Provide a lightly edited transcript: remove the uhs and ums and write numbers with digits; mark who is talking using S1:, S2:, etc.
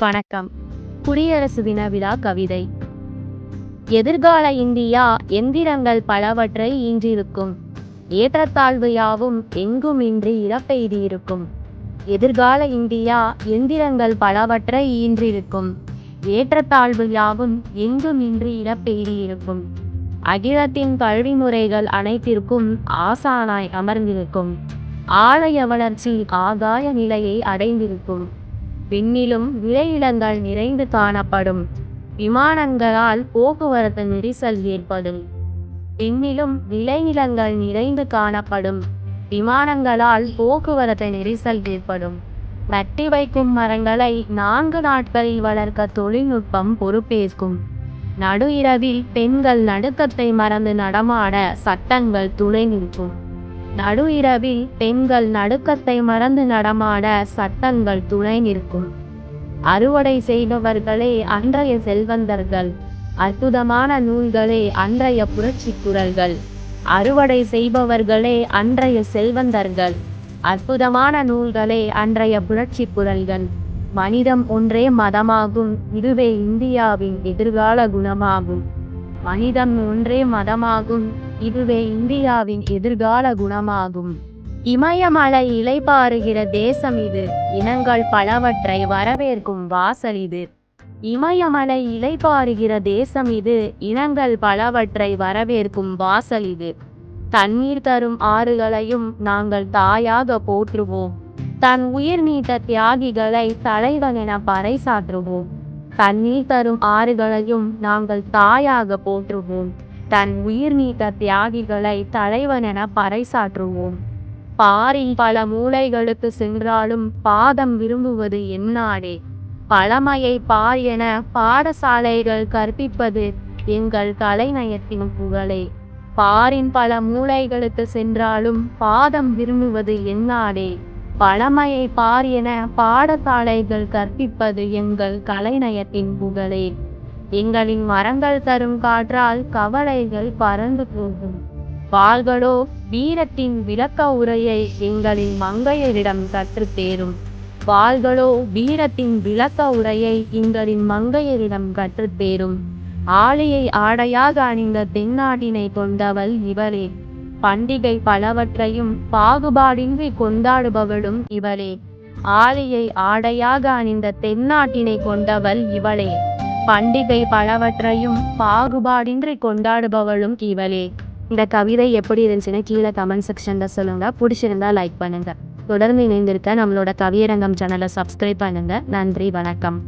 S1: வணக்கம். குடியரசு தின விழா கவிதை. எதிர்கால இந்தியா எந்திரங்கள் பலவற்றை ஈன்றிருக்கும். ஏற்றத்தாழ்வு யாவும் எங்குமின்றி இழப்பெய்தியிருக்கும். எதிர்கால இந்தியா எந்திரங்கள் பலவற்றை ஈன்றிருக்கும். ஏற்றத்தாழ்வு யாவும் எங்குமின்றி இழப்பெய்தியிருக்கும். அகிலத்தின் கல்வி முறைகள் அனைத்திற்கும் ஆசானாய் அமர்ந்திருக்கும். ஆலய வளர்ச்சி ஆகாய நிலையை அடைந்திருக்கும். விண்ணிலும் விளைநிலங்கள் நிறைந்து காணப்படும். விமானங்களால் போக்குவரத்து நெரிசல் ஏற்படும். விண்ணிலும் விளைநிலங்கள் நிறைந்து காணப்படும். விமானங்களால் போக்குவரத்து நெரிசல் ஏற்படும். நட்டி வைக்கும் மரங்களை 4 நாட்களில் வளர்க்க தொழில்நுட்பம் பொறுப்பேற்கும். நடு இரவில் பெண்கள் நடுக்கத்தை மறந்து நடமாட சட்டங்கள் துணை நிற்கும். நடு இரவில் பெண்கள் நடுக்கத்தை மறந்து நடமாட சட்டங்கள் துணை நிற்கும். அறுவடை செய்பவர்களே அன்றைய செல்வந்தர்கள். அற்புதமான நூல்களே அன்றைய புரட்சி குரல்கள். அறுவடை செய்பவர்களே அன்றைய செல்வந்தர்கள். அற்புதமான நூல்களே அன்றைய புரட்சி குரல்கள். மனிதம் ஒன்றே மதமாகும், இதுவே இந்தியாவின் எதிர்கால குணமாகும். மனிதம் ஒன்றே மதமாகும், இதுவே இந்தியாவின் எதிர்கால குணமாகும். இமயமலை இளைப்பாறுகிற தேசம் இது, இனங்கள் பலவற்றை வரவேற்கும் வாசல் இது. இமயமலை இளைப்பாறுகிற தேசம் இது, இனங்கள் பலவற்றை வரவேற்கும் வாசல் இது. தண்ணீர் தரும் ஆறுகளையும் நாங்கள் தாயாக போற்றுவோம். தன் உயிர் நீத்த தியாகிகளை தலைவன் என பறைசாற்றுவோம். தண்ணீர் தரும் ஆறுகளையும் நாங்கள் தாயாக போற்றுவோம். தன் உயிர் நீத்த தியாகிகளை தலைவன் என பறைசாற்றுவோம். பாரின் பல மூலைகளுக்கு சென்றாலும் பாதம் விரும்புவது எந்நாடே. பழமையை பார் என பாடசாலைகள் கற்பிப்பது எங்கள் கலைநயத்தின் புகழே. பாரின் பல மூலைகளுக்கு சென்றாலும் பாதம் விரும்புவது எந்நாடே. பழமையை பார் என பாடசாலைகள் கற்பிப்பது எங்கள் கலைநயத்தின் புகழே. எங்களின் மரங்கள் தரும் காற்றால் கவலைகள் பறந்து போகும். வாள்களோ வீரத்தின் விளக்க உரையை எங்களின் மங்கையரிடம் கற்றுத் தேரும். வாள்களோ வீரத்தின் விளக்க உரையை எங்களின் மங்கையரிடம் கற்றுத் தேரும். ஆழியை ஆடையாக அணிந்த தென்னாட்டினை கொண்டவள் இவளே. பண்டிகை பலவற்றையும் பாகுபாடின்றி கொண்டாடுபவளும் இவளே. ஆழியை ஆடையாக அணிந்த தென்னாட்டினை கொண்டவள் இவளே. பண்டிகை பலவற்றையும் பாகுபாடின்றி கொண்டாடுபவளும் இவளே. இந்த கவிதை எப்படி இருந்துச்சுன்னு கீழே கமெண்ட் செக்ஷன்ல சொல்லுங்க. பிடிச்சிருந்தா லைக் பண்ணுங்க. தொடர்ந்து இணைந்திருக்க நம்மளோட கவியரங்கம் சேனலை சப்ஸ்கிரைப் பண்ணுங்க. நன்றி, வணக்கம்.